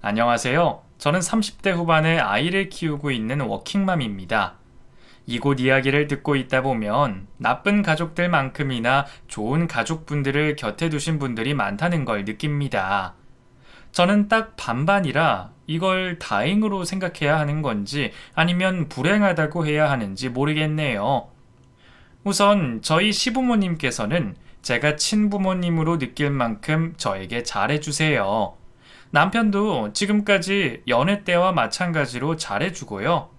안녕하세요. 저는 30대 후반의 아이를 키우고 있는 워킹맘입니다. 이곳 이야기를 듣고 있다 보면 나쁜 가족들만큼이나 좋은 가족분들을 곁에 두신 분들이 많다는 걸 느낍니다. 저는 딱 반반이라 이걸 다행으로 생각해야 하는 건지 아니면 불행하다고 해야 하는지 모르겠네요. 우선 저희 시부모님께서는 제가 친부모님으로 느낄 만큼 저에게 잘해주세요. 남편도 지금까지 연애 때와 마찬가지로 잘해주고요.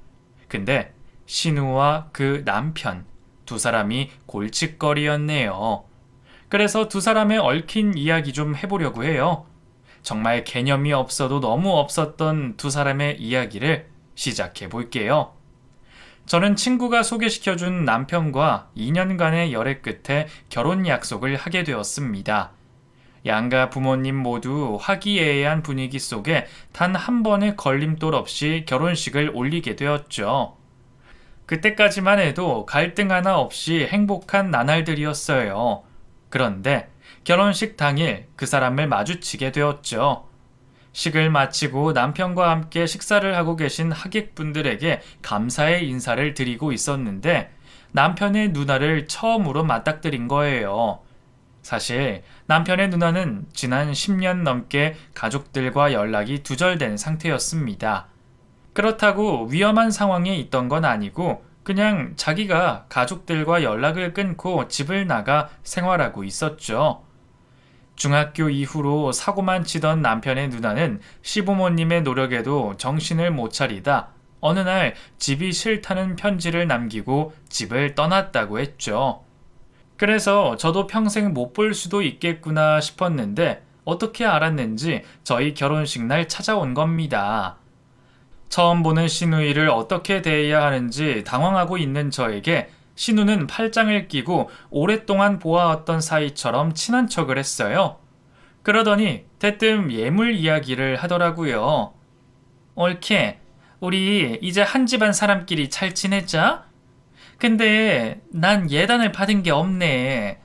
근데 신우와 그 남편 두 사람이 골칫거리였네요. 그래서 두 사람의 얽힌 이야기 좀 해보려고 해요. 정말 개념이 없어도 너무 없었던 두 사람의 이야기를 시작해 볼게요. 저는 친구가 소개시켜준 남편과 2년간의 열애 끝에 결혼 약속을 하게 되었습니다. 양가 부모님 모두 화기애애한 분위기 속에 단 한 번의 걸림돌 없이 결혼식을 올리게 되었죠. 그때까지만 해도 갈등 하나 없이 행복한 나날들이었어요. 그런데 결혼식 당일 그 사람을 마주치게 되었죠. 식을 마치고 남편과 함께 식사를 하고 계신 하객분들에게 감사의 인사를 드리고 있었는데 남편의 누나를 처음으로 맞닥뜨린 거예요. 사실 남편의 누나는 지난 10년 넘게 가족들과 연락이 두절된 상태였습니다. 그렇다고 위험한 상황에 있던 건 아니고 그냥 자기가 가족들과 연락을 끊고 집을 나가 생활하고 있었죠. 중학교 이후로 사고만 치던 남편의 누나는 시부모님의 노력에도 정신을 못 차리다 어느 날 집이 싫다는 편지를 남기고 집을 떠났다고 했죠. 그래서 저도 평생 못 볼 수도 있겠구나 싶었는데 어떻게 알았는지 저희 결혼식 날 찾아온 겁니다. 처음 보는 시누이를 어떻게 대해야 하는지 당황하고 있는 저에게 신우는 팔짱을 끼고 오랫동안 보아왔던 사이처럼 친한 척을 했어요. 그러더니 대뜸 예물 이야기를 하더라고요. 옳게, 우리 이제 한 집안 사람끼리 잘 지내자? 근데 난 예단을 받은 게 없네.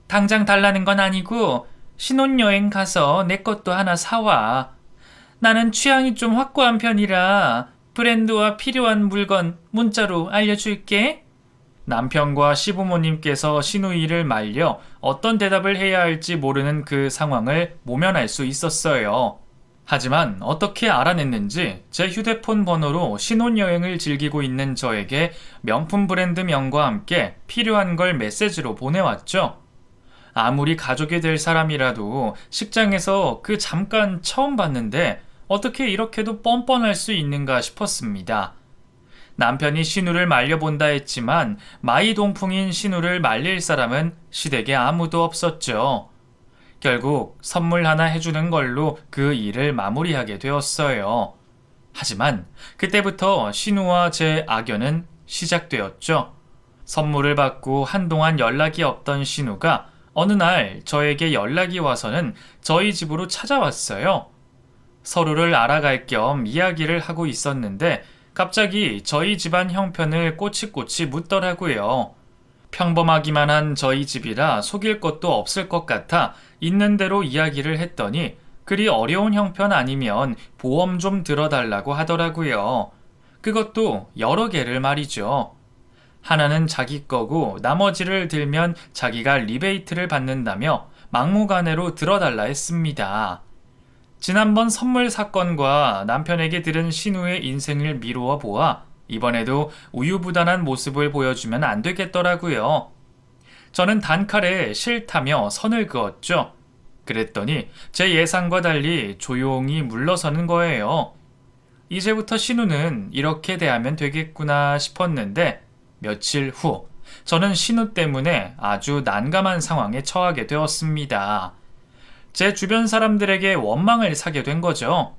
당장 달라는 건 아니고 신혼여행 가서 내 것도 하나 사와. 나는 취향이 좀 확고한 편이라 브랜드와 필요한 물건 문자로 알려줄게. 남편과 시부모님께서 시누이를 말려 어떤 대답을 해야 할지 모르는 그 상황을 모면할 수 있었어요. 하지만 어떻게 알아냈는지 제 휴대폰 번호로 신혼여행을 즐기고 있는 저에게 명품 브랜드 명과 함께 필요한 걸 메시지로 보내왔죠. 아무리 가족이 될 사람이라도 식장에서 그 잠깐 처음 봤는데 어떻게 이렇게도 뻔뻔할 수 있는가 싶었습니다. 남편이 신우를 말려본다 했지만 마이동풍인 신우를 말릴 사람은 시댁에 아무도 없었죠. 결국 선물 하나 해주는 걸로 그 일을 마무리하게 되었어요. 하지만 그때부터 신우와 제 악연은 시작되었죠. 선물을 받고 한동안 연락이 없던 신우가 어느 날 저에게 연락이 와서는 저희 집으로 찾아왔어요. 서로를 알아갈 겸 이야기를 하고 있었는데 갑자기 저희 집안 형편을 꼬치꼬치 묻더라고요. 평범하기만 한 저희 집이라 속일 것도 없을 것 같아 있는 대로 이야기를 했더니 그리 어려운 형편 아니면 보험 좀 들어달라고 하더라고요. 그것도 여러 개를 말이죠. 하나는 자기 거고 나머지를 들면 자기가 리베이트를 받는다며 막무가내로 들어달라 했습니다. 지난번 선물 사건과 남편에게 들은 신우의 인생을 미루어 보아 이번에도 우유부단한 모습을 보여주면 안 되겠더라고요. 저는 단칼에 싫다며 선을 그었죠. 그랬더니 제 예상과 달리 조용히 물러서는 거예요. 이제부터 신우는 이렇게 대하면 되겠구나 싶었는데 며칠 후 저는 신우 때문에 아주 난감한 상황에 처하게 되었습니다. 제 주변 사람들에게 원망을 사게 된 거죠.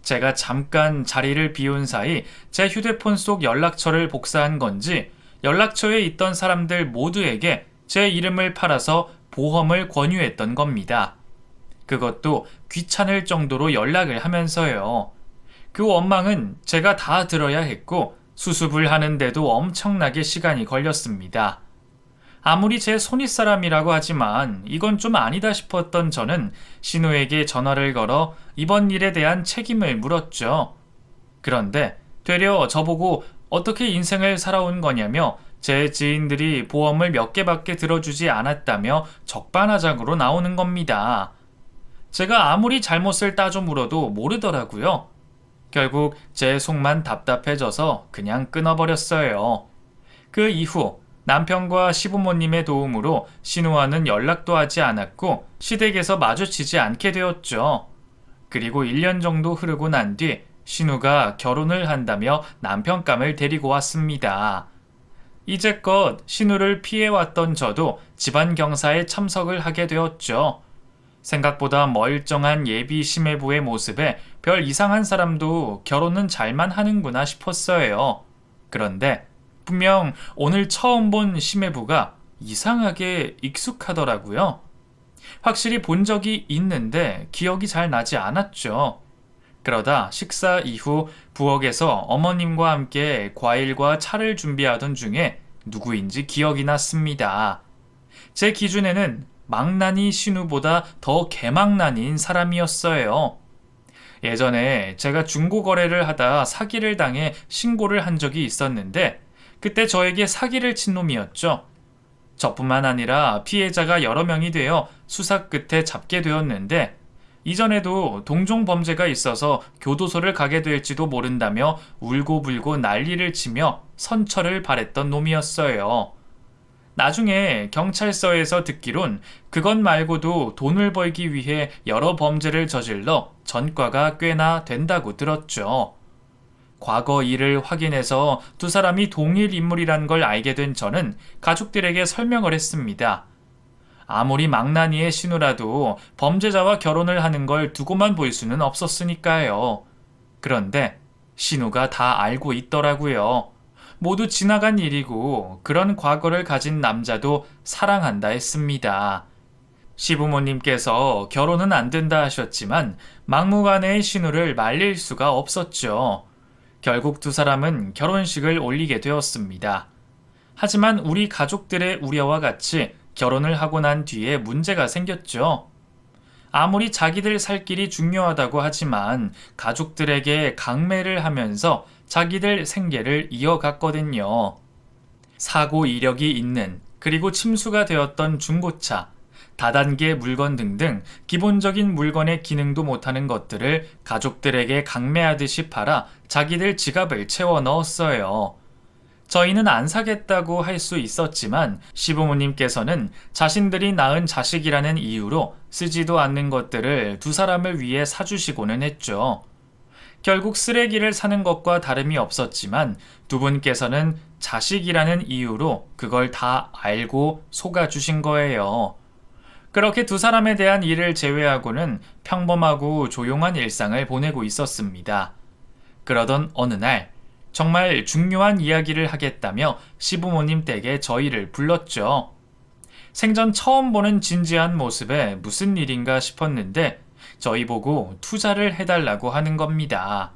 제가 잠깐 자리를 비운 사이 제 휴대폰 속 연락처를 복사한 건지 연락처에 있던 사람들 모두에게 제 이름을 팔아서 보험을 권유했던 겁니다. 그것도 귀찮을 정도로 연락을 하면서요. 그 원망은 제가 다 들어야 했고 수습을 하는데도 엄청나게 시간이 걸렸습니다. 아무리 제 손윗사람이라고 하지만 이건 좀 아니다 싶었던 저는 신우에게 전화를 걸어 이번 일에 대한 책임을 물었죠. 그런데 되려 저보고 어떻게 인생을 살아온 거냐며 제 지인들이 보험을 몇 개밖에 들어주지 않았다며 적반하장으로 나오는 겁니다. 제가 아무리 잘못을 따져 물어도 모르더라고요. 결국 제 속만 답답해져서 그냥 끊어버렸어요. 그 이후 남편과 시부모님의 도움으로 신우와는 연락도 하지 않았고 시댁에서 마주치지 않게 되었죠. 그리고 1년 정도 흐르고 난 뒤 신우가 결혼을 한다며 남편감을 데리고 왔습니다. 이제껏 신우를 피해왔던 저도 집안 경사에 참석을 하게 되었죠. 생각보다 멀쩡한 예비 심해부의 모습에 별 이상한 사람도 결혼은 잘만 하는구나 싶었어요. 그런데 분명 오늘 처음 본 심해부가 이상하게 익숙하더라고요. 확실히 본 적이 있는데 기억이 잘 나지 않았죠. 그러다 식사 이후 부엌에서 어머님과 함께 과일과 차를 준비하던 중에 누구인지 기억이 났습니다. 제 기준에는 망나니 신우보다 더 개망나니인 사람이었어요. 예전에 제가 중고거래를 하다 사기를 당해 신고를 한 적이 있었는데 그때 저에게 사기를 친 놈이었죠. 저뿐만 아니라 피해자가 여러 명이 되어 수사 끝에 잡게 되었는데 이전에도 동종 범죄가 있어서 교도소를 가게 될지도 모른다며 울고불고 난리를 치며 선처를 바랬던 놈이었어요. 나중에 경찰서에서 듣기론 그것 말고도 돈을 벌기 위해 여러 범죄를 저질러 전과가 꽤나 된다고 들었죠. 과거 일을 확인해서 두 사람이 동일 인물이란 걸 알게 된 저는 가족들에게 설명을 했습니다. 아무리 망나니의 신우라도 범죄자와 결혼을 하는 걸 두고만 볼 수는 없었으니까요. 그런데 신우가 다 알고 있더라고요. 모두 지나간 일이고 그런 과거를 가진 남자도 사랑한다 했습니다. 시부모님께서 결혼은 안 된다 하셨지만 막무가내의 신우를 말릴 수가 없었죠. 결국 두 사람은 결혼식을 올리게 되었습니다. 하지만 우리 가족들의 우려와 같이 결혼을 하고 난 뒤에 문제가 생겼죠. 아무리 자기들 살 길이 중요하다고 하지만 가족들에게 강매를 하면서 자기들 생계를 이어갔거든요. 사고 이력이 있는 그리고 침수가 되었던 중고차, 다단계 물건 등등 기본적인 물건의 기능도 못하는 것들을 가족들에게 강매하듯이 팔아 자기들 지갑을 채워 넣었어요. 저희는 안 사겠다고 할 수 있었지만 시부모님께서는 자신들이 낳은 자식이라는 이유로 쓰지도 않는 것들을 두 사람을 위해 사주시고는 했죠. 결국 쓰레기를 사는 것과 다름이 없었지만 두 분께서는 자식이라는 이유로 그걸 다 알고 속아주신 거예요. 그렇게 두 사람에 대한 일을 제외하고는 평범하고 조용한 일상을 보내고 있었습니다. 그러던 어느 날 정말 중요한 이야기를 하겠다며 시부모님 댁에 저희를 불렀죠. 생전 처음 보는 진지한 모습에 무슨 일인가 싶었는데 저희 보고 투자를 해달라고 하는 겁니다.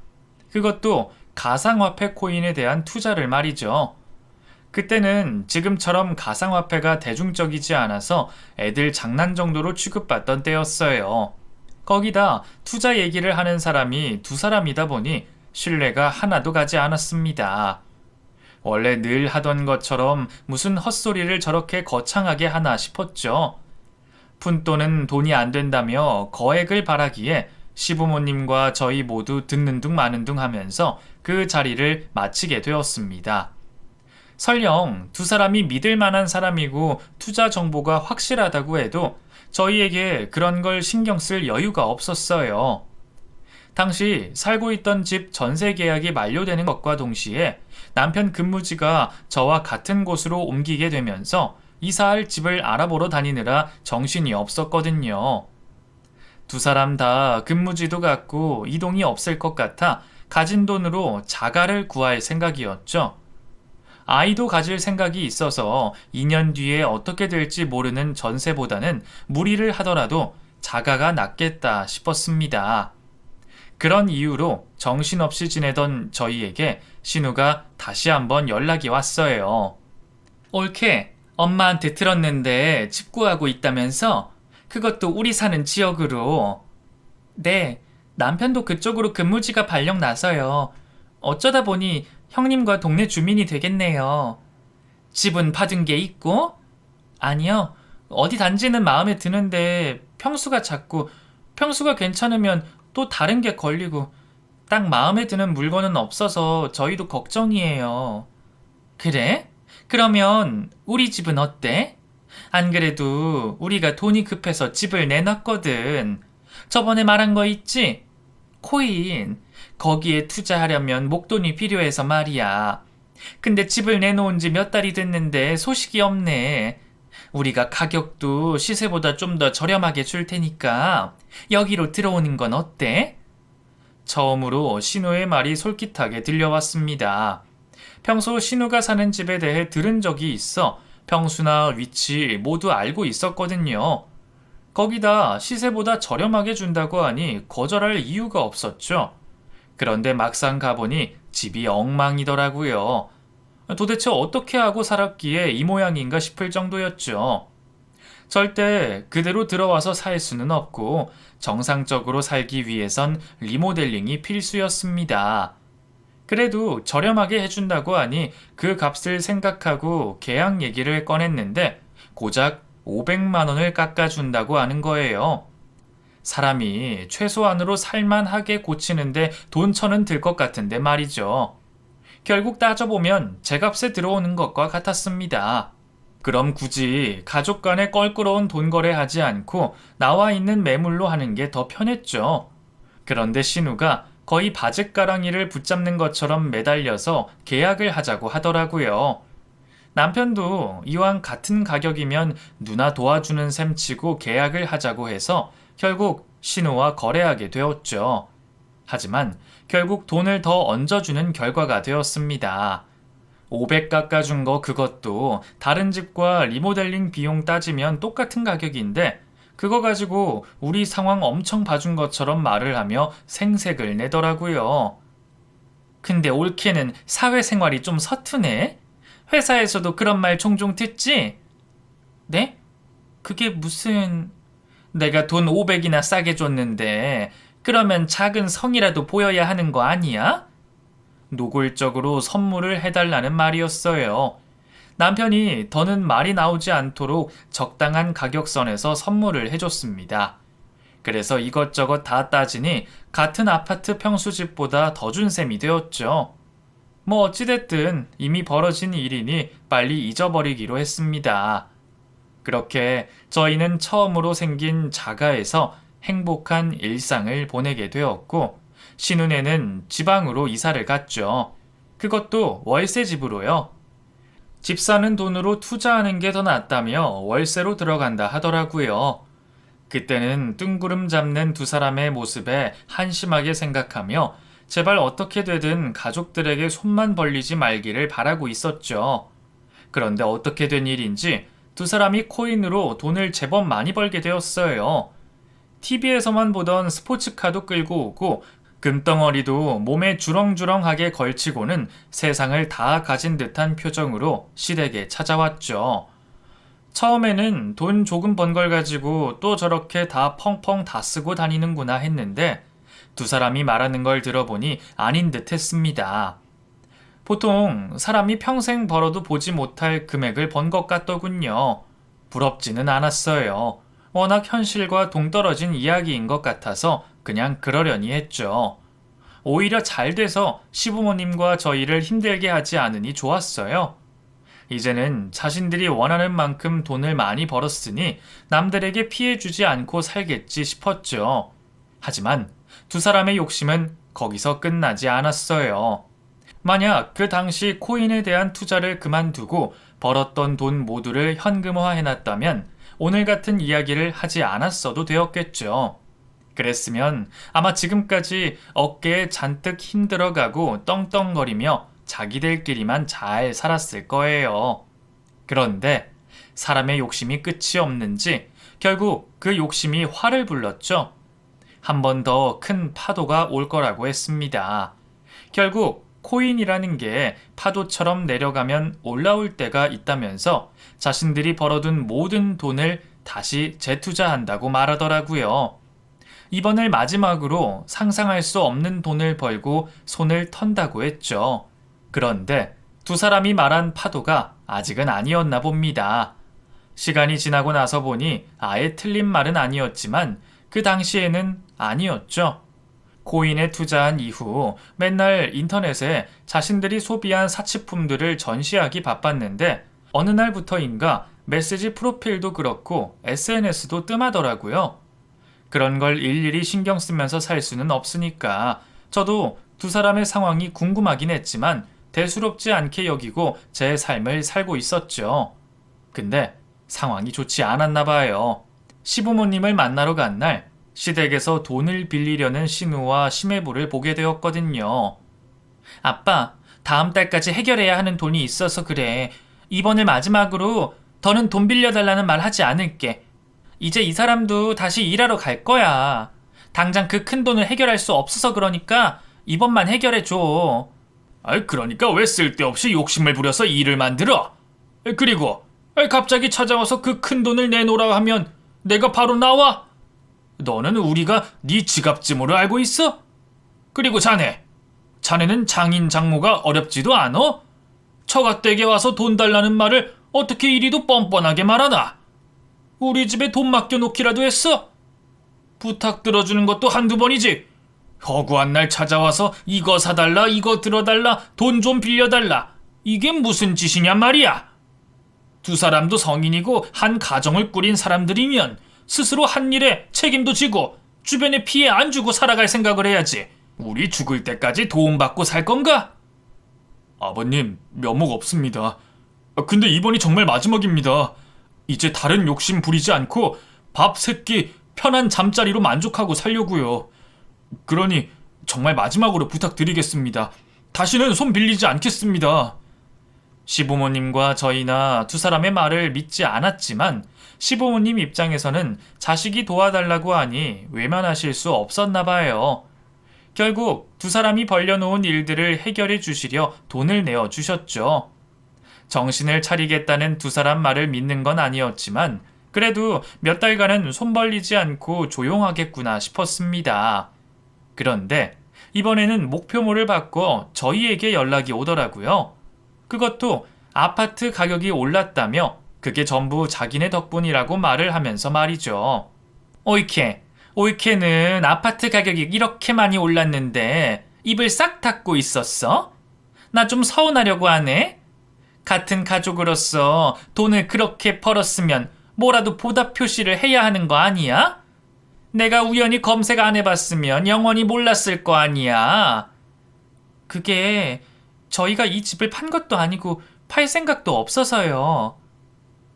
그것도 가상화폐 코인에 대한 투자를 말이죠. 그때는 지금처럼 가상화폐가 대중적이지 않아서 애들 장난 정도로 취급받던 때였어요. 거기다 투자 얘기를 하는 사람이 두 사람이다 보니 신뢰가 하나도 가지 않았습니다. 원래 늘 하던 것처럼 무슨 헛소리를 저렇게 거창하게 하나 싶었죠. 푼돈은 돈이 안 된다며 거액을 바라기에 시부모님과 저희 모두 듣는 둥 마는 둥 하면서 그 자리를 마치게 되었습니다. 설령 두 사람이 믿을 만한 사람이고 투자 정보가 확실하다고 해도 저희에게 그런 걸 신경 쓸 여유가 없었어요. 당시 살고 있던 집 전세 계약이 만료되는 것과 동시에 남편 근무지가 저와 같은 곳으로 옮기게 되면서 이사할 집을 알아보러 다니느라 정신이 없었거든요. 두 사람 다 근무지도 같고 이동이 없을 것 같아 가진 돈으로 자가를 구할 생각이었죠. 아이도 가질 생각이 있어서 2년 뒤에 어떻게 될지 모르는 전세보다는 무리를 하더라도 자가가 낫겠다 싶었습니다. 그런 이유로 정신없이 지내던 저희에게 신우가 다시 한번 연락이 왔어요. 옳게 엄마한테 들었는데 집 구하고 있다면서? 그것도 우리 사는 지역으로. 네, 남편도 그쪽으로 근무지가 발령 나서요. 어쩌다 보니 형님과 동네 주민이 되겠네요. 집은 받은 게 있고? 아니요. 어디 단지는 마음에 드는데 평수가 괜찮으면 또 다른 게 걸리고 딱 마음에 드는 물건은 없어서 저희도 걱정이에요. 그래? 그러면 우리 집은 어때? 안 그래도 우리가 돈이 급해서 집을 내놨거든. 저번에 말한 거 있지? 코인. 거기에 투자하려면 목돈이 필요해서 말이야. 근데 집을 내놓은 지 몇 달이 됐는데 소식이 없네. 우리가 가격도 시세보다 좀 더 저렴하게 줄 테니까 여기로 들어오는 건 어때? 처음으로 신우의 말이 솔깃하게 들려왔습니다. 평소 신우가 사는 집에 대해 들은 적이 있어 평수나 위치 모두 알고 있었거든요. 거기다 시세보다 저렴하게 준다고 하니 거절할 이유가 없었죠. 그런데 막상 가보니 집이 엉망이더라고요. 도대체 어떻게 하고 살았기에 이 모양인가 싶을 정도였죠. 절대 그대로 들어와서 살 수는 없고 정상적으로 살기 위해선 리모델링이 필수였습니다. 그래도 저렴하게 해준다고 하니 그 값을 생각하고 계약 얘기를 꺼냈는데 고작 500만 원을 깎아준다고 하는 거예요. 사람이 최소한으로 살만하게 고치는데 돈 1,000은 들 것 같은데 말이죠. 결국 따져보면 제값에 들어오는 것과 같았습니다. 그럼 굳이 가족 간에 껄끄러운 돈 거래하지 않고 나와 있는 매물로 하는 게 더 편했죠. 그런데 신우가 거의 바짓가랑이를 붙잡는 것처럼 매달려서 계약을 하자고 하더라고요. 남편도 이왕 같은 가격이면 누나 도와주는 셈 치고 계약을 하자고 해서 결국 신우와 거래하게 되었죠. 하지만 결국 돈을 더 얹어주는 결과가 되었습니다. 500 깎아준 거 그것도 다른 집과 리모델링 비용 따지면 똑같은 가격인데 그거 가지고 우리 상황 엄청 봐준 것처럼 말을 하며 생색을 내더라고요. 근데 올케는 사회생활이 좀 서투네? 회사에서도 그런 말 종종 듣지? 네? 그게 무슨... 내가 돈 500이나 싸게 줬는데 그러면 작은 성이라도 보여야 하는 거 아니야? 노골적으로 선물을 해달라는 말이었어요. 남편이 더는 말이 나오지 않도록 적당한 가격선에서 선물을 해줬습니다. 그래서 이것저것 다 따지니 같은 아파트 평수집보다 더 준 셈이 되었죠. 뭐 어찌됐든 이미 벌어진 일이니 빨리 잊어버리기로 했습니다. 그렇게 저희는 처음으로 생긴 자가에서 행복한 일상을 보내게 되었고 신혼에는 지방으로 이사를 갔죠. 그것도 월세 집으로요. 집 사는 돈으로 투자하는 게 더 낫다며 월세로 들어간다 하더라고요. 그때는 뜬구름 잡는 두 사람의 모습에 한심하게 생각하며 제발 어떻게 되든 가족들에게 손만 벌리지 말기를 바라고 있었죠. 그런데 어떻게 된 일인지 두 사람이 코인으로 돈을 제법 많이 벌게 되었어요. TV에서만 보던 스포츠카도 끌고 오고 금덩어리도 몸에 주렁주렁하게 걸치고는 세상을 다 가진 듯한 표정으로 시댁에 찾아왔죠. 처음에는 돈 조금 번 걸 가지고 또 저렇게 다 펑펑 다 쓰고 다니는구나 했는데 두 사람이 말하는 걸 들어보니 아닌 듯 했습니다. 보통 사람이 평생 벌어도 보지 못할 금액을 번 것 같더군요. 부럽지는 않았어요. 워낙 현실과 동떨어진 이야기인 것 같아서 그냥 그러려니 했죠. 오히려 잘 돼서 시부모님과 저희를 힘들게 하지 않으니 좋았어요. 이제는 자신들이 원하는 만큼 돈을 많이 벌었으니 남들에게 피해 주지 않고 살겠지 싶었죠. 하지만 두 사람의 욕심은 거기서 끝나지 않았어요. 만약 그 당시 코인에 대한 투자를 그만두고 벌었던 돈 모두를 현금화해놨다면 오늘 같은 이야기를 하지 않았어도 되었겠죠. 그랬으면 아마 지금까지 어깨에 잔뜩 힘들어가고 떵떵거리며 자기들끼리만 잘 살았을 거예요. 그런데 사람의 욕심이 끝이 없는지 결국 그 욕심이 화를 불렀죠. 한 번 더 큰 파도가 올 거라고 했습니다. 결국 코인이라는 게 파도처럼 내려가면 올라올 때가 있다면서 자신들이 벌어둔 모든 돈을 다시 재투자한다고 말하더라고요. 이번을 마지막으로 상상할 수 없는 돈을 벌고 손을 턴다고 했죠. 그런데 두 사람이 말한 파도가 아직은 아니었나 봅니다. 시간이 지나고 나서 보니 아예 틀린 말은 아니었지만 그 당시에는 아니었죠. 코인에 투자한 이후 맨날 인터넷에 자신들이 소비한 사치품들을 전시하기 바빴는데 어느 날부터인가 메시지 프로필도 그렇고 SNS도 뜸하더라고요. 그런 걸 일일이 신경 쓰면서 살 수는 없으니까 저도 두 사람의 상황이 궁금하긴 했지만 대수롭지 않게 여기고 제 삶을 살고 있었죠. 근데 상황이 좋지 않았나 봐요. 시부모님을 만나러 간 날 시댁에서 돈을 빌리려는 신우와 시매부를 보게 되었거든요. 아빠, 다음 달까지 해결해야 하는 돈이 있어서 그래. 이번을 마지막으로 더는 돈 빌려달라는 말 하지 않을게. 이제 이 사람도 다시 일하러 갈 거야. 당장 그 큰 돈을 해결할 수 없어서 그러니까 이번만 해결해줘. 그러니까 왜 쓸데없이 욕심을 부려서 일을 만들어? 그리고 갑자기 찾아와서 그 큰 돈을 내놓으라 하면 내가 바로 나와? 너는 우리가 네 지갑짐으로 알고 있어? 그리고 자네는 장인 장모가 어렵지도 않어? 처갓댁에 와서 돈 달라는 말을 어떻게 이리도 뻔뻔하게 말하나? 우리 집에 돈 맡겨놓기라도 했어? 부탁 들어주는 것도 한두 번이지. 허구한 날 찾아와서 이거 사달라, 이거 들어달라, 돈 좀 빌려달라. 이게 무슨 짓이냐 말이야. 두 사람도 성인이고 한 가정을 꾸린 사람들이면 스스로 한 일에 책임도 지고 주변에 피해 안 주고 살아갈 생각을 해야지. 우리 죽을 때까지 도움받고 살 건가? 아버님, 면목 없습니다. 근데 이번이 정말 마지막입니다. 이제 다른 욕심 부리지 않고 밥 세 끼 편한 잠자리로 만족하고 살려고요. 그러니 정말 마지막으로 부탁드리겠습니다. 다시는 손 빌리지 않겠습니다. 시부모님과 저희나 두 사람의 말을 믿지 않았지만 시부모님 입장에서는 자식이 도와달라고 하니 외면하실 수 없었나 봐요. 결국 두 사람이 벌려놓은 일들을 해결해 주시려 돈을 내어 주셨죠. 정신을 차리겠다는 두 사람 말을 믿는 건 아니었지만 그래도 몇 달간은 손 벌리지 않고 조용하겠구나 싶었습니다. 그런데 이번에는 목표물을 바꿔 저희에게 연락이 오더라고요. 그것도 아파트 가격이 올랐다며 그게 전부 자기네 덕분이라고 말을 하면서 말이죠. 올케는 아파트 가격이 이렇게 많이 올랐는데 입을 싹 닫고 있었어? 나 좀 서운하려고 하네? 같은 가족으로서 돈을 그렇게 벌었으면 뭐라도 보답 표시를 해야 하는 거 아니야? 내가 우연히 검색 안 해봤으면 영원히 몰랐을 거 아니야. 그게 저희가 이 집을 판 것도 아니고 팔 생각도 없어서요.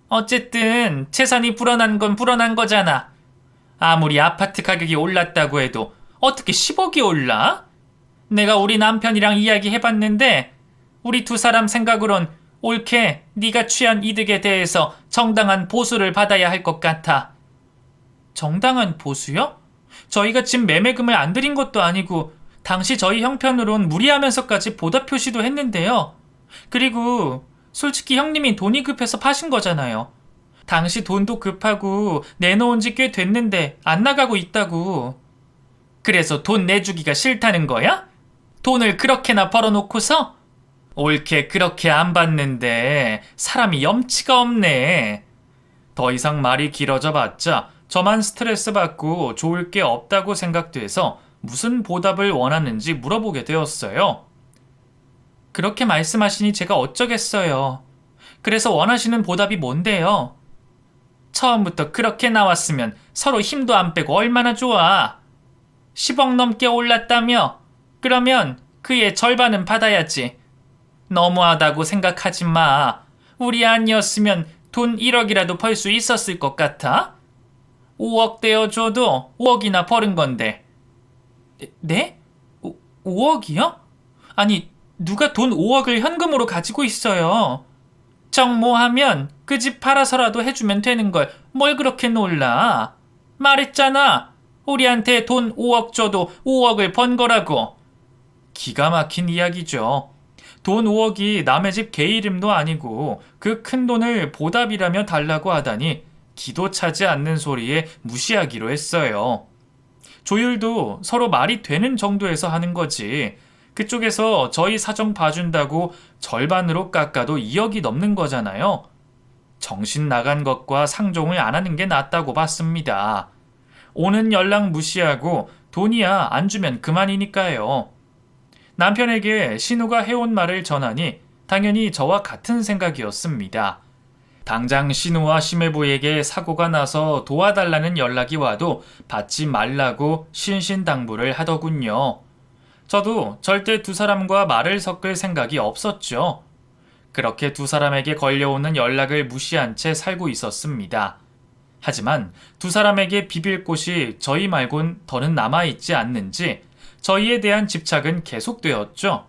어쨌든 재산이 불어난 건 불어난 거잖아. 아무리 아파트 가격이 올랐다고 해도 어떻게 10억이 올라? 내가 우리 남편이랑 이야기해봤는데 우리 두 사람 생각으론 올케 네가 취한 이득에 대해서 정당한 보수를 받아야 할 것 같아. 정당한 보수요? 저희가 집 매매금을 안 드린 것도 아니고 당시 저희 형편으론 무리하면서까지 보답 표시도 했는데요. 그리고 솔직히 형님이 돈이 급해서 파신 거잖아요. 당시 돈도 급하고 내놓은 지 꽤 됐는데 안 나가고 있다고. 그래서 돈 내주기가 싫다는 거야? 돈을 그렇게나 벌어놓고서? 올케 그렇게 안 받는데 사람이 염치가 없네. 더 이상 말이 길어져 봤자 저만 스트레스 받고 좋을 게 없다고 생각돼서 무슨 보답을 원하는지 물어보게 되었어요. 그렇게 말씀하시니 제가 어쩌겠어요. 그래서 원하시는 보답이 뭔데요? 처음부터 그렇게 나왔으면 서로 힘도 안 빼고 얼마나 좋아. 10억 넘게 올랐다며? 그러면 그의 절반은 받아야지. 너무하다고 생각하지 마. 우리 아니었으면 돈 1억이라도 벌 수 있었을 것 같아? 5억 떼어줘도 5억이나 버는 건데. 네? 5억이요? 아니, 누가 돈 5억을 현금으로 가지고 있어요. 정모하면 그 집 팔아서라도 해주면 되는 걸 뭘 그렇게 놀라. 말했잖아. 우리한테 돈 5억 줘도 5억을 번 거라고. 기가 막힌 이야기죠. 돈 5억이 남의 집 개 이름도 아니고 그 큰 돈을 보답이라며 달라고 하다니 기도 차지 않는 소리에 무시하기로 했어요. 조율도 서로 말이 되는 정도에서 하는 거지. 그쪽에서 저희 사정 봐준다고 절반으로 깎아도 2억이 넘는 거잖아요. 정신 나간 것과 상종을 안 하는 게 낫다고 봤습니다. 오는 연락 무시하고 돈이야 안 주면 그만이니까요. 남편에게 신우가 해온 말을 전하니 당연히 저와 같은 생각이었습니다. 당장 신우와 심해부에게 사고가 나서 도와달라는 연락이 와도 받지 말라고 신신당부를 하더군요. 저도 절대 두 사람과 말을 섞을 생각이 없었죠. 그렇게 두 사람에게 걸려오는 연락을 무시한 채 살고 있었습니다. 하지만 두 사람에게 비빌 곳이 저희 말곤 더는 남아있지 않는지 저희에 대한 집착은 계속되었죠.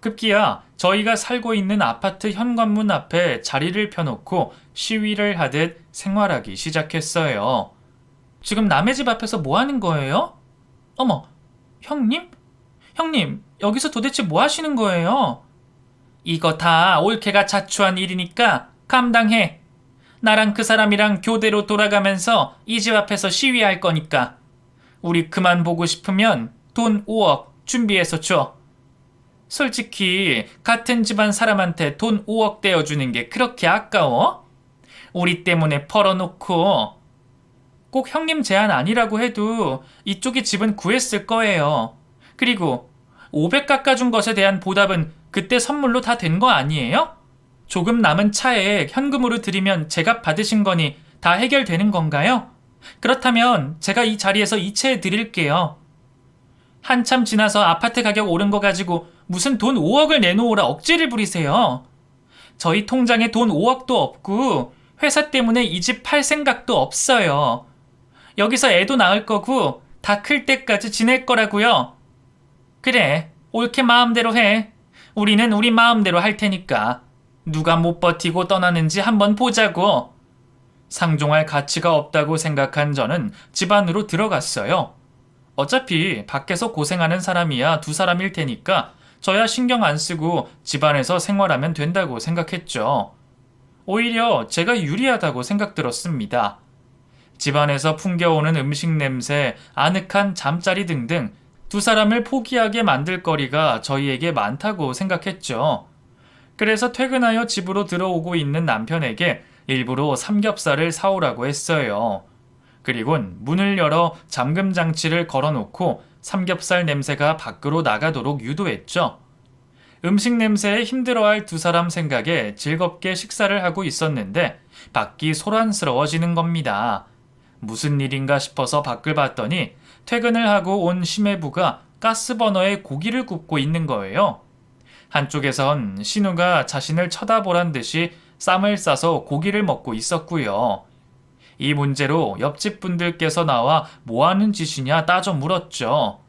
급기야 저희가 살고 있는 아파트 현관문 앞에 자리를 펴놓고 시위를 하듯 생활하기 시작했어요. 지금 남의 집 앞에서 뭐 하는 거예요? 어머, 형님? 형님, 여기서 도대체 뭐 하시는 거예요? 이거 다 올케가 자초한 일이니까 감당해. 나랑 그 사람이랑 교대로 돌아가면서 이 집 앞에서 시위할 거니까. 우리 그만 보고 싶으면 돈 5억 준비해서 줘. 솔직히 같은 집안 사람한테 돈 5억 떼어주는 게 그렇게 아까워? 우리 때문에 벌어놓고. 꼭 형님 제안 아니라고 해도 이쪽의 집은 구했을 거예요. 그리고 500 깎아준 것에 대한 보답은 그때 선물로 다 된 거 아니에요? 조금 남은 차에 현금으로 드리면 제값 받으신 거니 다 해결되는 건가요? 그렇다면 제가 이 자리에서 이체해 드릴게요. 한참 지나서 아파트 가격 오른 거 가지고 무슨 돈 5억을 내놓으라 억지를 부리세요. 저희 통장에 돈 5억도 없고 회사 때문에 이 집 팔 생각도 없어요. 여기서 애도 낳을 거고 다 클 때까지 지낼 거라고요. 그래, 옳게 마음대로 해. 우리는 우리 마음대로 할 테니까. 누가 못 버티고 떠나는지 한번 보자고. 상종할 가치가 없다고 생각한 저는 집 안으로 들어갔어요. 어차피 밖에서 고생하는 사람이야 두 사람일 테니까 저야 신경 안 쓰고 집안에서 생활하면 된다고 생각했죠. 오히려 제가 유리하다고 생각 들었습니다. 집안에서 풍겨오는 음식 냄새, 아늑한 잠자리 등등 두 사람을 포기하게 만들 거리가 저희에게 많다고 생각했죠. 그래서 퇴근하여 집으로 들어오고 있는 남편에게 일부러 삼겹살을 사오라고 했어요. 그리곤 문을 열어 잠금 장치를 걸어놓고 삼겹살 냄새가 밖으로 나가도록 유도했죠. 음식 냄새에 힘들어할 두 사람 생각에 즐겁게 식사를 하고 있었는데 밖이 소란스러워지는 겁니다. 무슨 일인가 싶어서 밖을 봤더니 퇴근을 하고 온 심해부가 가스버너에 고기를 굽고 있는 거예요. 한쪽에선 신우가 자신을 쳐다보란 듯이 쌈을 싸서 고기를 먹고 있었고요. 이 문제로 옆집 분들께서 나와 뭐 하는 짓이냐 따져 물었죠.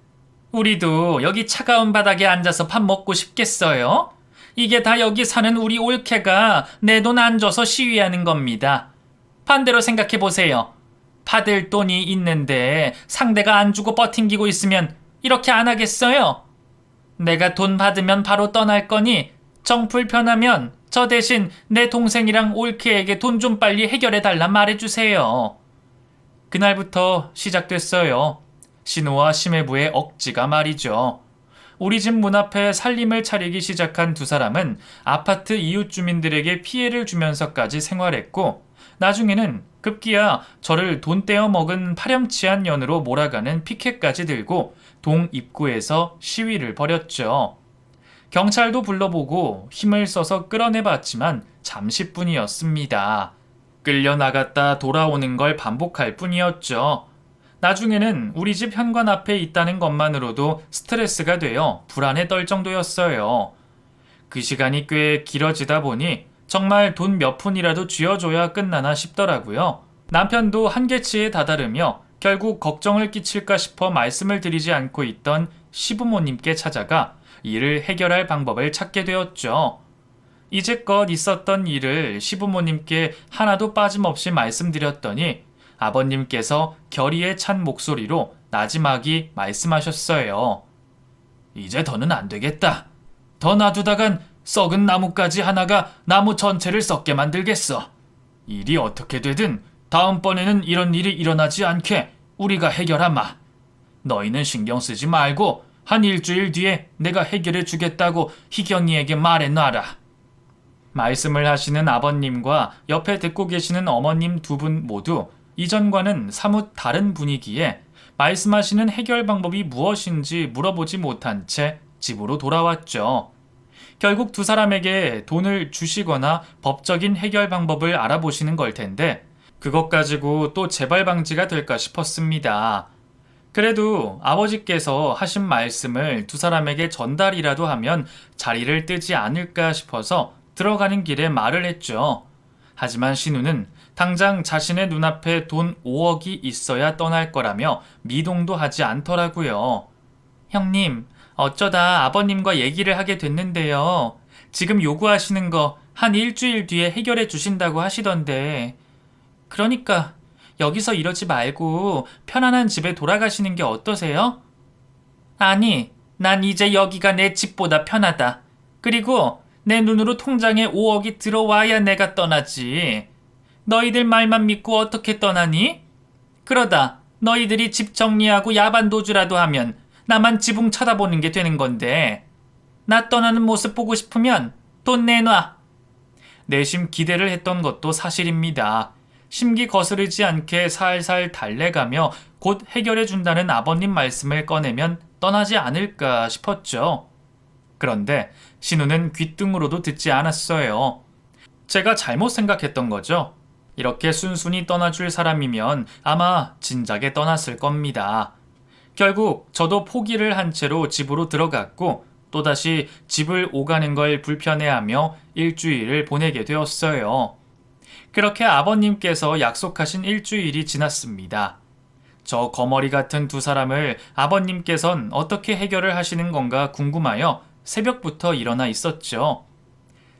우리도 여기 차가운 바닥에 앉아서 밥 먹고 싶겠어요? 이게 다 여기 사는 우리 올케가 내 돈 안 줘서 시위하는 겁니다. 반대로 생각해 보세요. 받을 돈이 있는데 상대가 안 주고 버팅기고 있으면 이렇게 안 하겠어요? 내가 돈 받으면 바로 떠날 거니 정 불편하면 저 대신 내 동생이랑 올케에게 돈 좀 빨리 해결해달라 말해주세요. 그날부터 시작됐어요. 신우와 심해부의 억지가 말이죠. 우리 집 문 앞에 살림을 차리기 시작한 두 사람은 아파트 이웃 주민들에게 피해를 주면서까지 생활했고 나중에는 급기야 저를 돈 떼어 먹은 파렴치한 년으로 몰아가는 피켓까지 들고 동 입구에서 시위를 벌였죠. 경찰도 불러보고 힘을 써서 끌어내봤지만 잠시뿐이었습니다. 끌려나갔다 돌아오는 걸 반복할 뿐이었죠. 나중에는 우리 집 현관 앞에 있다는 것만으로도 스트레스가 되어 불안에 떨 정도였어요. 그 시간이 꽤 길어지다 보니 정말 돈 몇 푼이라도 쥐어줘야 끝나나 싶더라고요. 남편도 한계치에 다다르며 결국 걱정을 끼칠까 싶어 말씀을 드리지 않고 있던 시부모님께 찾아가 이를 해결할 방법을 찾게 되었죠. 이제껏 있었던 일을 시부모님께 하나도 빠짐없이 말씀드렸더니 아버님께서 결의에 찬 목소리로 나지막이 말씀하셨어요. 이제 더는 안 되겠다. 더 놔두다간 썩은 나뭇가지 하나가 나무 전체를 썩게 만들겠어. 일이 어떻게 되든 다음번에는 이런 일이 일어나지 않게 우리가 해결하마. 너희는 신경 쓰지 말고 한 일주일 뒤에 내가 해결해 주겠다고 희경이에게 말해놔라. 말씀을 하시는 아버님과 옆에 듣고 계시는 어머님 두 분 모두 이전과는 사뭇 다른 분위기에 말씀하시는 해결 방법이 무엇인지 물어보지 못한 채 집으로 돌아왔죠. 결국 두 사람에게 돈을 주시거나 법적인 해결 방법을 알아보시는 걸 텐데 그것 가지고 또 재발 방지가 될까 싶었습니다. 그래도 아버지께서 하신 말씀을 두 사람에게 전달이라도 하면 자리를 뜨지 않을까 싶어서 들어가는 길에 말을 했죠. 하지만 신우는 당장 자신의 눈앞에 돈 5억이 있어야 떠날 거라며 미동도 하지 않더라고요. 형님, 어쩌다 아버님과 얘기를 하게 됐는데요. 지금 요구하시는 거 한 일주일 뒤에 해결해 주신다고 하시던데. 그러니까 여기서 이러지 말고 편안한 집에 돌아가시는 게 어떠세요? 아니, 난 이제 여기가 내 집보다 편하다. 그리고 내 눈으로 통장에 5억이 들어와야 내가 떠나지. 너희들 말만 믿고 어떻게 떠나니? 그러다 너희들이 집 정리하고 야반도주라도 하면 나만 지붕 쳐다보는 게 되는 건데. 나 떠나는 모습 보고 싶으면 돈 내놔. 내심 기대를 했던 것도 사실입니다. 심기 거스르지 않게 살살 달래가며 곧 해결해준다는 아버님 말씀을 꺼내면 떠나지 않을까 싶었죠. 그런데 신우는 귓등으로도 듣지 않았어요. 제가 잘못 생각했던 거죠. 이렇게 순순히 떠나줄 사람이면 아마 진작에 떠났을 겁니다. 결국 저도 포기를 한 채로 집으로 들어갔고 또다시 집을 오가는 걸 불편해하며 일주일을 보내게 되었어요. 그렇게 아버님께서 약속하신 일주일이 지났습니다. 저 거머리 같은 두 사람을 아버님께선 어떻게 해결을 하시는 건가 궁금하여 새벽부터 일어나 있었죠.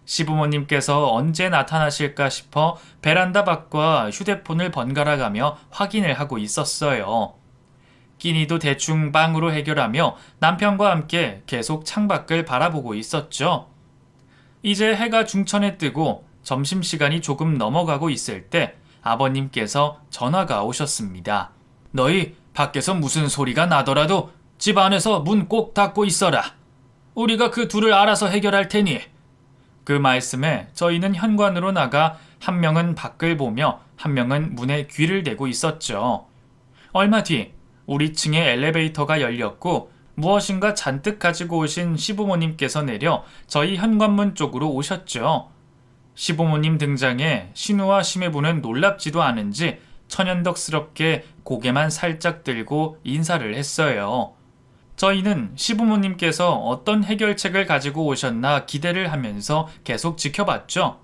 시부모님께서 언제 나타나실까 싶어 베란다 밖과 휴대폰을 번갈아가며 확인을 하고 있었어요. 끼니도 대충 빵으로 해결하며 남편과 함께 계속 창밖을 바라보고 있었죠. 이제 해가 중천에 뜨고 점심시간이 조금 넘어가고 있을 때 아버님께서 전화가 오셨습니다. 너희 밖에서 무슨 소리가 나더라도 집 안에서 문 꼭 닫고 있어라. 우리가 그 둘을 알아서 해결할 테니. 그 말씀에 저희는 현관으로 나가 한 명은 밖을 보며 한 명은 문에 귀를 대고 있었죠. 얼마 뒤 우리 층에 엘리베이터가 열렸고 무엇인가 잔뜩 가지고 오신 시부모님께서 내려 저희 현관문 쪽으로 오셨죠. 시부모님 등장에 신우와 심해부는 놀랍지도 않은지 천연덕스럽게 고개만 살짝 들고 인사를 했어요. 저희는 시부모님께서 어떤 해결책을 가지고 오셨나 기대를 하면서 계속 지켜봤죠.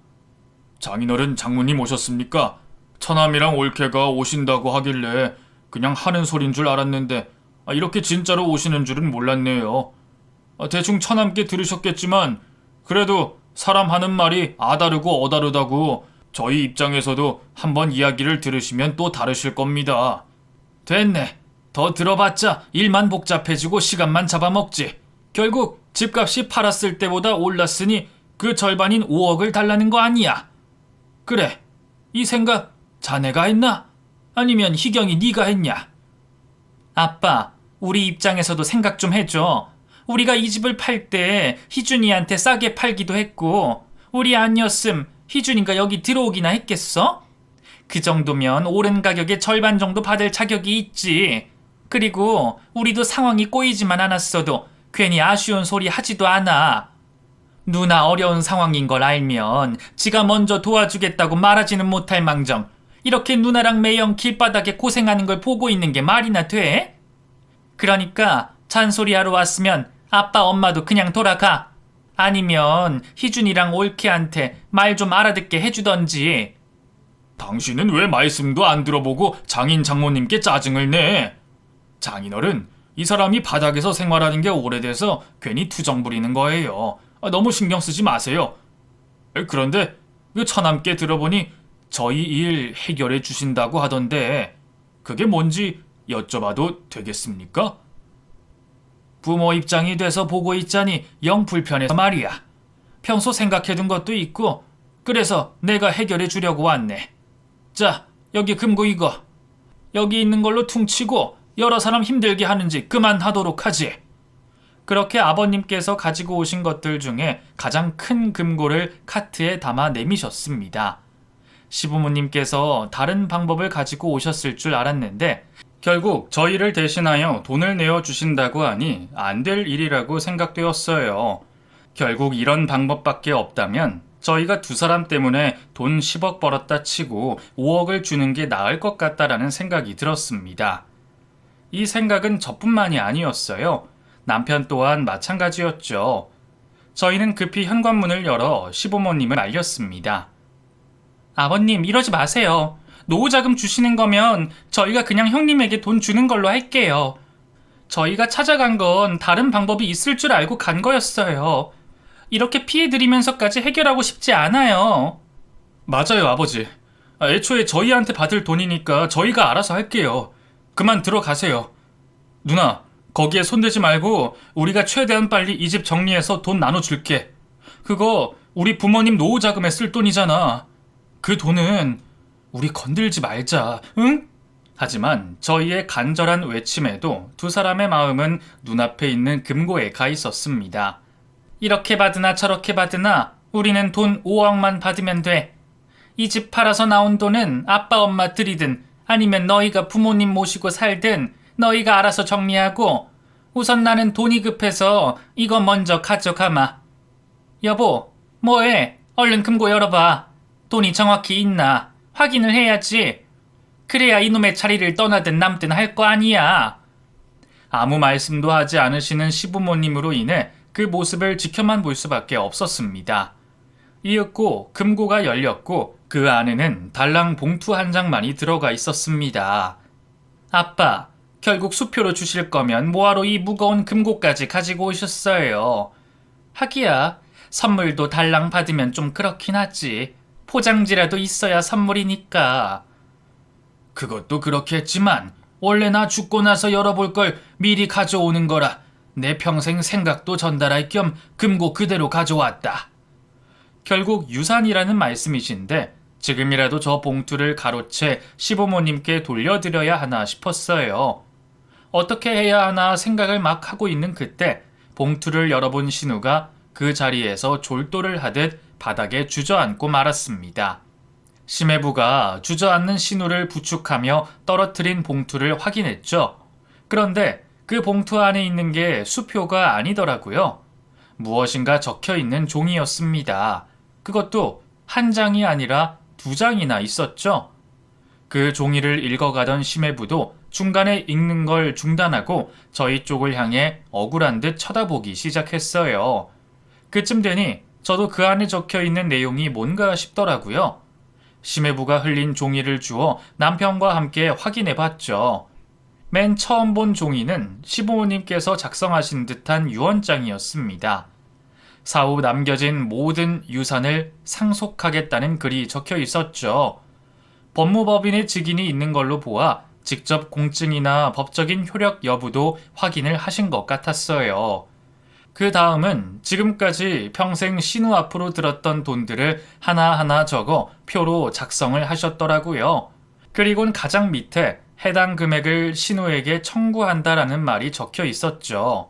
장인어른 장모님 오셨습니까? 처남이랑 올케가 오신다고 하길래 그냥 하는 소린 줄 알았는데 이렇게 진짜로 오시는 줄은 몰랐네요. 대충 처남께 들으셨겠지만 그래도 사람 하는 말이 아다르고 어다르다고 저희 입장에서도 한번 이야기를 들으시면 또 다르실 겁니다. 됐네. 더 들어봤자 일만 복잡해지고 시간만 잡아먹지. 결국 집값이 팔았을 때보다 올랐으니 그 절반인 5억을 달라는 거 아니야. 그래, 이 생각 자네가 했나? 아니면 희경이 네가 했냐? 아빠, 우리 입장에서도 생각 좀 해줘. 우리가 이 집을 팔 때 희준이한테 싸게 팔기도 했고 우리 아니었음 희준이가 여기 들어오기나 했겠어? 그 정도면 오른 가격의 절반 정도 받을 자격이 있지. 그리고 우리도 상황이 꼬이지만 않았어도 괜히 아쉬운 소리 하지도 않아. 누나 어려운 상황인 걸 알면 지가 먼저 도와주겠다고 말하지는 못할 망정 이렇게 누나랑 매형 길바닥에 고생하는 걸 보고 있는 게 말이나 돼? 그러니까 잔소리하러 왔으면 아빠 엄마도 그냥 돌아가. 아니면 희준이랑 올케한테 말 좀 알아듣게 해주던지. 당신은 왜 말씀도 안 들어보고 장인 장모님께 짜증을 내? 장인어른, 이 사람이 바닥에서 생활하는 게 오래돼서 괜히 투정 부리는 거예요. 너무 신경 쓰지 마세요. 그런데 그 처남께 들어보니 저희 일 해결해 주신다고 하던데 그게 뭔지 여쭤봐도 되겠습니까? 부모 입장이 돼서 보고 있자니 영 불편해서 말이야. 평소 생각해둔 것도 있고 그래서 내가 해결해 주려고 왔네. 자, 여기 금고 이거. 여기 있는 걸로 퉁치고 여러 사람 힘들게 하는지 그만하도록 하지. 그렇게 아버님께서 가지고 오신 것들 중에 가장 큰 금고를 카트에 담아 내미셨습니다. 시부모님께서 다른 방법을 가지고 오셨을 줄 알았는데 결국 저희를 대신하여 돈을 내어주신다고 하니 안 될 일이라고 생각되었어요. 결국 이런 방법밖에 없다면 저희가 두 사람 때문에 돈 10억 벌었다 치고 5억을 주는 게 나을 것 같다라는 생각이 들었습니다. 이 생각은 저뿐만이 아니었어요. 남편 또한 마찬가지였죠. 저희는 급히 현관문을 열어 시부모님을 알렸습니다. 아버님, 이러지 마세요. 노후자금 주시는 거면 저희가 그냥 형님에게 돈 주는 걸로 할게요. 저희가 찾아간 건 다른 방법이 있을 줄 알고 간 거였어요. 이렇게 피해드리면서까지 해결하고 싶지 않아요. 맞아요, 아버지. 애초에 저희한테 받을 돈이니까 저희가 알아서 할게요. 그만 들어가세요. 누나, 거기에 손대지 말고 우리가 최대한 빨리 이 집 정리해서 돈 나눠줄게. 그거 우리 부모님 노후자금에 쓸 돈이잖아. 그 돈은 우리 건들지 말자, 응? 하지만 저희의 간절한 외침에도 두 사람의 마음은 눈앞에 있는 금고에 가 있었습니다. 이렇게 받으나 저렇게 받으나 우리는 돈 5억만 받으면 돼. 이 집 팔아서 나온 돈은 아빠 엄마 드리든 아니면 너희가 부모님 모시고 살든 너희가 알아서 정리하고 우선 나는 돈이 급해서 이거 먼저 가져가마. 여보, 뭐해? 얼른 금고 열어봐. 돈이 정확히 있나 확인을 해야지. 그래야 이놈의 자리를 떠나든 남든 할 거 아니야. 아무 말씀도 하지 않으시는 시부모님으로 인해 그 모습을 지켜만 볼 수밖에 없었습니다. 이윽고 금고가 열렸고 그 안에는 달랑 봉투 한 장만이 들어가 있었습니다. 아빠, 결국 수표로 주실 거면 뭐하러 이 무거운 금고까지 가지고 오셨어요? 하기야, 선물도 달랑 받으면 좀 그렇긴 하지. 포장지라도 있어야 선물이니까. 그것도 그렇겠지만 원래 나 죽고 나서 열어볼 걸 미리 가져오는 거라 내 평생 생각도 전달할 겸 금고 그대로 가져왔다. 결국 유산이라는 말씀이신데 지금이라도 저 봉투를 가로채 시부모님께 돌려드려야 하나 싶었어요. 어떻게 해야 하나 생각을 막 하고 있는 그때 봉투를 열어본 신우가 그 자리에서 졸도를 하듯 바닥에 주저앉고 말았습니다. 심해부가 주저앉는 신우를 부축하며 떨어뜨린 봉투를 확인했죠. 그런데 그 봉투 안에 있는 게 수표가 아니더라고요. 무엇인가 적혀있는 종이였습니다. 그것도 한 장이 아니라 두 장이나 있었죠. 그 종이를 읽어가던 심해부도 중간에 읽는 걸 중단하고 저희 쪽을 향해 억울한 듯 쳐다보기 시작했어요. 그쯤 되니 저도 그 안에 적혀있는 내용이 뭔가 싶더라고요. 심해부가 흘린 종이를 주워 남편과 함께 확인해봤죠. 맨 처음 본 종이는 시부모님께서 작성하신 듯한 유언장이었습니다. 사후 남겨진 모든 유산을 상속하겠다는 글이 적혀 있었죠. 법무법인의 직인이 있는 걸로 보아 직접 공증이나 법적인 효력 여부도 확인을 하신 것 같았어요. 그 다음은 지금까지 평생 신우 앞으로 들었던 돈들을 하나하나 적어 표로 작성을 하셨더라고요. 그리곤 가장 밑에 해당 금액을 신우에게 청구한다라는 말이 적혀 있었죠.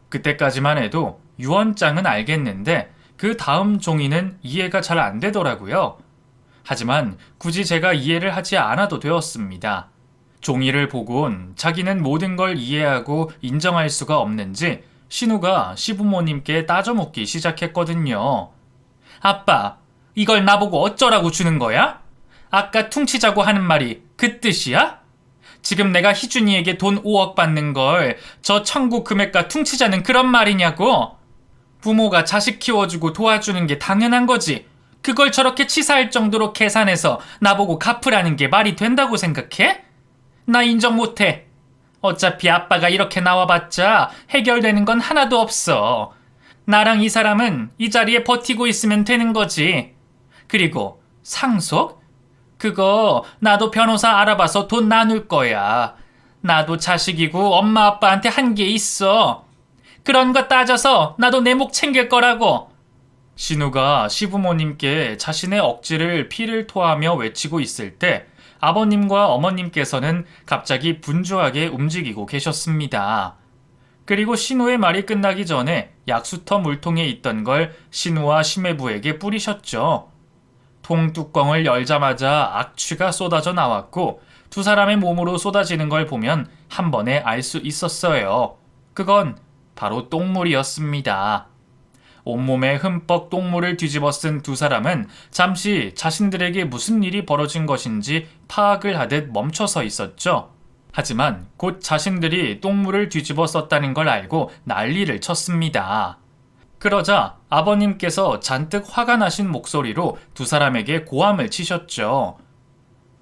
그때까지만 해도 유언장은 알겠는데 그 다음 종이는 이해가 잘 안 되더라고요. 하지만 굳이 제가 이해를 하지 않아도 되었습니다. 종이를 보곤 자기는 모든 걸 이해하고 인정할 수가 없는지 신우가 시부모님께 따져묻기 시작했거든요. 아빠, 이걸 나보고 어쩌라고 주는 거야? 아까 퉁치자고 하는 말이 그 뜻이야? 지금 내가 희준이에게 돈 5억 받는 걸 저 청구 금액과 퉁치자는 그런 말이냐고? 부모가 자식 키워주고 도와주는 게 당연한 거지. 그걸 저렇게 치사할 정도로 계산해서 나보고 갚으라는 게 말이 된다고 생각해? 나 인정 못해. 어차피 아빠가 이렇게 나와봤자 해결되는 건 하나도 없어. 나랑 이 사람은 이 자리에 버티고 있으면 되는 거지. 그리고 상속? 그거 나도 변호사 알아봐서 돈 나눌 거야. 나도 자식이고 엄마 아빠한테 한 게 있어. 그런 거 따져서 나도 내 목 챙길 거라고. 신우가 시부모님께 자신의 억지를 피를 토하며 외치고 있을 때 아버님과 어머님께서는 갑자기 분주하게 움직이고 계셨습니다. 그리고 신우의 말이 끝나기 전에 약수터 물통에 있던 걸 신우와 심해부에게 뿌리셨죠. 통 뚜껑을 열자마자 악취가 쏟아져 나왔고 두 사람의 몸으로 쏟아지는 걸 보면 한 번에 알 수 있었어요. 그건 바로 똥물이었습니다. 온몸에 흠뻑 똥물을 뒤집어 쓴 두 사람은 잠시 자신들에게 무슨 일이 벌어진 것인지 파악을 하듯 멈춰서 있었죠. 하지만 곧 자신들이 똥물을 뒤집어 썼다는 걸 알고 난리를 쳤습니다. 그러자 아버님께서 잔뜩 화가 나신 목소리로 두 사람에게 고함을 치셨죠.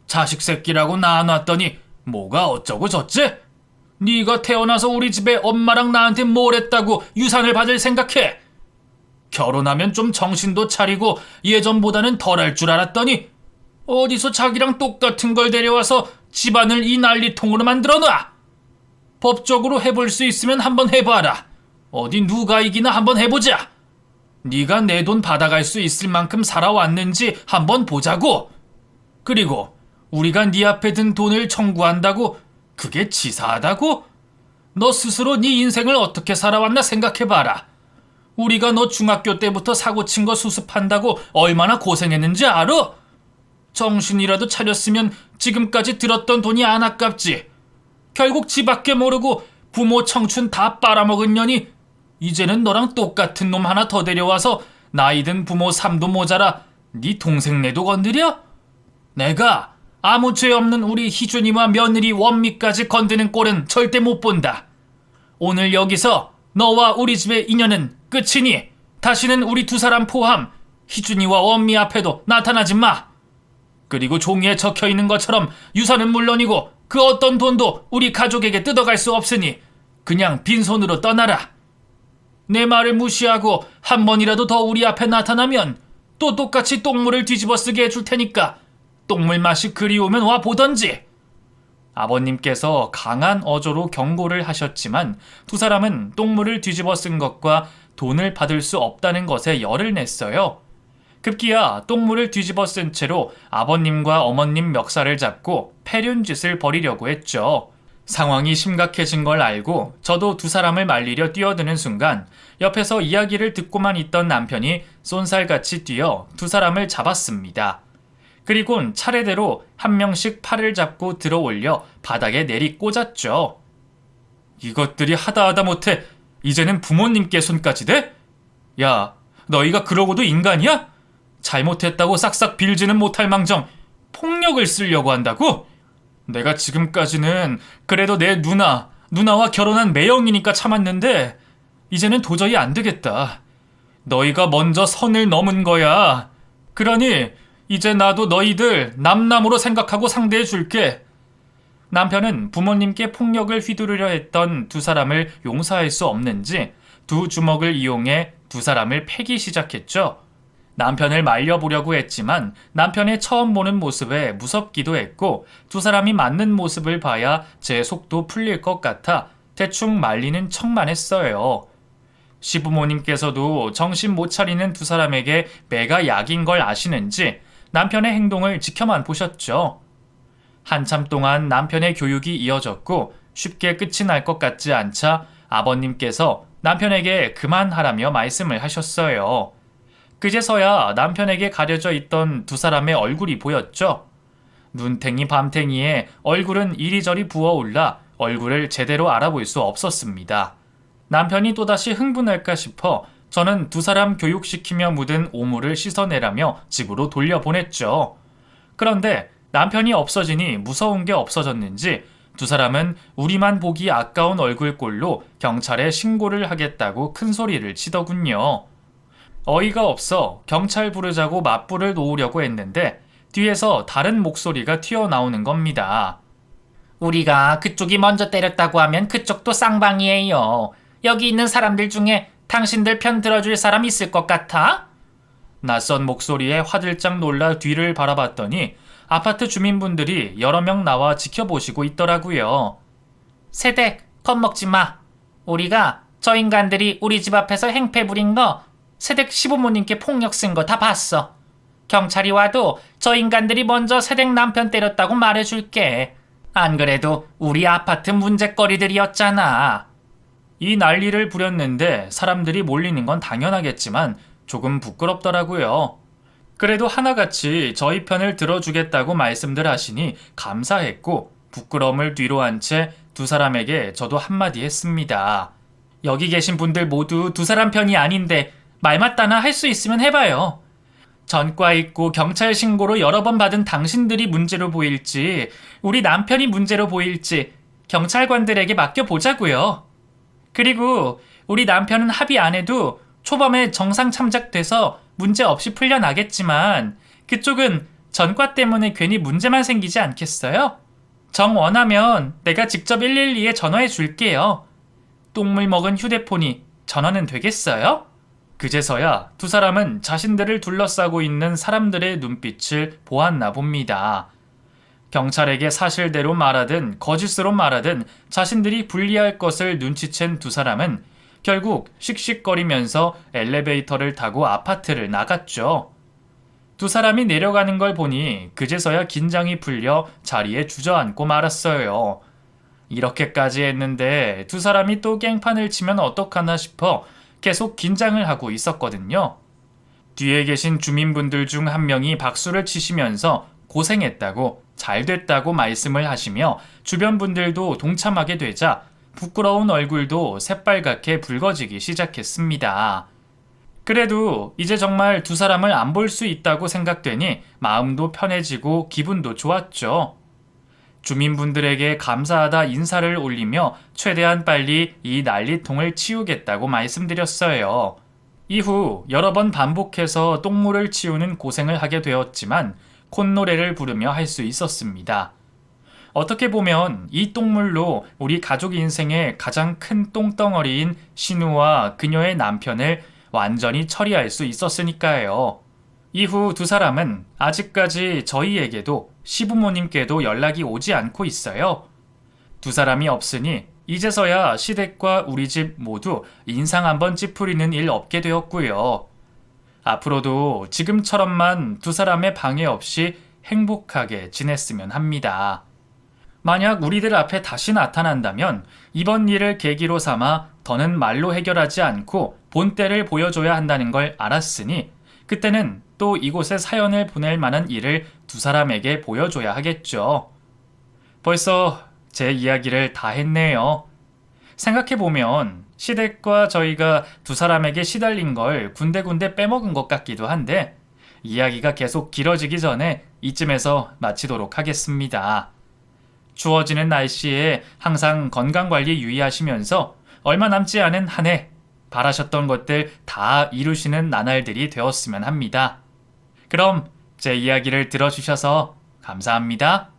자식 새끼라고 낳아놨더니 뭐가 어쩌고 저쩌? 네가 태어나서 우리 집에 엄마랑 나한테 뭘 했다고 유산을 받을 생각해? 결혼하면 좀 정신도 차리고 예전보다는 덜 할 줄 알았더니 어디서 자기랑 똑같은 걸 데려와서 집안을 이 난리통으로 만들어놔. 법적으로 해볼 수 있으면 한번 해봐라. 어디 누가 이기나 한번 해보자. 네가 내 돈 받아갈 수 있을 만큼 살아왔는지 한번 보자고. 그리고 우리가 네 앞에 든 돈을 청구한다고 그게 치사하다고? 너 스스로 네 인생을 어떻게 살아왔나 생각해봐라. 우리가 너 중학교 때부터 사고 친 거 수습한다고 얼마나 고생했는지 알아? 정신이라도 차렸으면 지금까지 들었던 돈이 안 아깝지. 결국 지밖에 모르고 부모 청춘 다 빨아먹은 년이 이제는 너랑 똑같은 놈 하나 더 데려와서 나이든 부모 삶도 모자라 네 동생네도 건드려? 내가 아무 죄 없는 우리 희준이와 며느리 원미까지 건드는 꼴은 절대 못 본다. 오늘 여기서 너와 우리 집의 인연은 끝이니 다시는 우리 두 사람 포함 희준이와 원미 앞에도 나타나지 마. 그리고 종이에 적혀있는 것처럼 유산은 물론이고 그 어떤 돈도 우리 가족에게 뜯어갈 수 없으니 그냥 빈손으로 떠나라. 내 말을 무시하고 한 번이라도 더 우리 앞에 나타나면 또 똑같이 똥물을 뒤집어 쓰게 해줄 테니까 똥물 맛이 그리우면 와 보던지. 아버님께서 강한 어조로 경고를 하셨지만 두 사람은 똥물을 뒤집어 쓴 것과 돈을 받을 수 없다는 것에 열을 냈어요. 급기야 똥물을 뒤집어 쓴 채로 아버님과 어머님 멱살을 잡고 패륜짓을 벌이려고 했죠. 상황이 심각해진 걸 알고 저도 두 사람을 말리려 뛰어드는 순간 옆에서 이야기를 듣고만 있던 남편이 쏜살같이 뛰어 두 사람을 잡았습니다. 그리곤 차례대로 한 명씩 팔을 잡고 들어 올려 바닥에 내리 꽂았죠. 이것들이 하다 못해 이제는 부모님께 손까지 대? 야, 너희가 그러고도 인간이야? 잘못했다고 싹싹 빌지는 못할 망정 폭력을 쓰려고 한다고? 내가 지금까지는 그래도 내 누나와 결혼한 매형이니까 참았는데 이제는 도저히 안 되겠다. 너희가 먼저 선을 넘은 거야. 그러니 이제 나도 너희들 남남으로 생각하고 상대해 줄게. 남편은 부모님께 폭력을 휘두르려 했던 두 사람을 용서할 수 없는지 두 주먹을 이용해 두 사람을 패기 시작했죠. 남편을 말려보려고 했지만 남편의 처음 보는 모습에 무섭기도 했고 두 사람이 맞는 모습을 봐야 제 속도 풀릴 것 같아 대충 말리는 척만 했어요. 시부모님께서도 정신 못 차리는 두 사람에게 매가 약인 걸 아시는지 남편의 행동을 지켜만 보셨죠. 한참 동안 남편의 교육이 이어졌고 쉽게 끝이 날 것 같지 않자 아버님께서 남편에게 그만하라며 말씀을 하셨어요. 그제서야 남편에게 가려져 있던 두 사람의 얼굴이 보였죠. 눈탱이 밤탱이에 얼굴은 이리저리 부어올라 얼굴을 제대로 알아볼 수 없었습니다. 남편이 또다시 흥분할까 싶어 저는 두 사람 교육시키며 묻은 오물을 씻어내라며 집으로 돌려보냈죠. 그런데 남편이 없어지니 무서운 게 없어졌는지 두 사람은 우리만 보기 아까운 얼굴꼴로 경찰에 신고를 하겠다고 큰 소리를 치더군요. 어이가 없어 경찰 부르자고 맞불을 놓으려고 했는데 뒤에서 다른 목소리가 튀어나오는 겁니다. 우리가 그쪽이 먼저 때렸다고 하면 그쪽도 쌍방이에요. 여기 있는 사람들 중에 당신들 편 들어줄 사람 있을 것 같아? 낯선 목소리에 화들짝 놀라 뒤를 바라봤더니 아파트 주민분들이 여러 명 나와 지켜보시고 있더라고요. 세댁, 겁먹지 마. 우리가 저 인간들이 우리 집 앞에서 행패 부린 거, 새댁 시부모님께 폭력 쓴 거 다 봤어. 경찰이 와도 저 인간들이 먼저 새댁 남편 때렸다고 말해줄게. 안 그래도 우리 아파트 문제거리들이었잖아. 이 난리를 부렸는데 사람들이 몰리는 건 당연하겠지만 조금 부끄럽더라고요. 그래도 하나같이 저희 편을 들어주겠다고 말씀들 하시니 감사했고 부끄러움을 뒤로 한 채 두 사람에게 저도 한마디 했습니다. 여기 계신 분들 모두 두 사람 편이 아닌데 말 맞다나 할 수 있으면 해봐요. 전과 있고 경찰 신고로 여러 번 받은 당신들이 문제로 보일지 우리 남편이 문제로 보일지 경찰관들에게 맡겨보자고요. 그리고 우리 남편은 합의 안 해도 초범에 정상 참작돼서 문제 없이 풀려나겠지만 그쪽은 전과 때문에 괜히 문제만 생기지 않겠어요? 정 원하면 내가 직접 112에 전화해 줄게요. 똥물 먹은 휴대폰이 전화는 되겠어요? 그제서야 두 사람은 자신들을 둘러싸고 있는 사람들의 눈빛을 보았나 봅니다. 경찰에게 사실대로 말하든 거짓으로 말하든 자신들이 불리할 것을 눈치챈 두 사람은 결국 씩씩거리면서 엘리베이터를 타고 아파트를 나갔죠. 두 사람이 내려가는 걸 보니 그제서야 긴장이 풀려 자리에 주저앉고 말았어요. 이렇게까지 했는데 두 사람이 또 깽판을 치면 어떡하나 싶어 계속 긴장을 하고 있었거든요. 뒤에 계신 주민분들 중 한 명이 박수를 치시면서 고생했다고 잘됐다고 말씀을 하시며 주변 분들도 동참하게 되자 부끄러운 얼굴도 새빨갛게 붉어지기 시작했습니다. 그래도 이제 정말 두 사람을 안 볼 수 있다고 생각되니 마음도 편해지고 기분도 좋았죠. 주민분들에게 감사하다 인사를 올리며 최대한 빨리 이 난리통을 치우겠다고 말씀드렸어요. 이후 여러 번 반복해서 똥물을 치우는 고생을 하게 되었지만 콧노래를 부르며 할 수 있었습니다. 어떻게 보면 이 똥물로 우리 가족 인생의 가장 큰 똥덩어리인 신우와 그녀의 남편을 완전히 처리할 수 있었으니까요. 이후 두 사람은 아직까지 저희에게도 시부모님께도 연락이 오지 않고 있어요. 두 사람이 없으니 이제서야 시댁과 우리 집 모두 인상 한번 찌푸리는 일 없게 되었고요. 앞으로도 지금처럼만 두 사람의 방해 없이 행복하게 지냈으면 합니다. 만약 우리들 앞에 다시 나타난다면 이번 일을 계기로 삼아 더는 말로 해결하지 않고 본때를 보여줘야 한다는 걸 알았으니 그때는 또 이곳에 사연을 보낼 만한 일을 두 사람에게 보여줘야 하겠죠. 벌써 제 이야기를 다 했네요. 생각해보면 시댁과 저희가 두 사람에게 시달린 걸 군데군데 빼먹은 것 같기도 한데 이야기가 계속 길어지기 전에 이쯤에서 마치도록 하겠습니다. 추워지는 날씨에 항상 건강관리 유의하시면서 얼마 남지 않은 한 해 바라셨던 것들 다 이루시는 나날들이 되었으면 합니다. 그럼 제 이야기를 들어주셔서 감사합니다.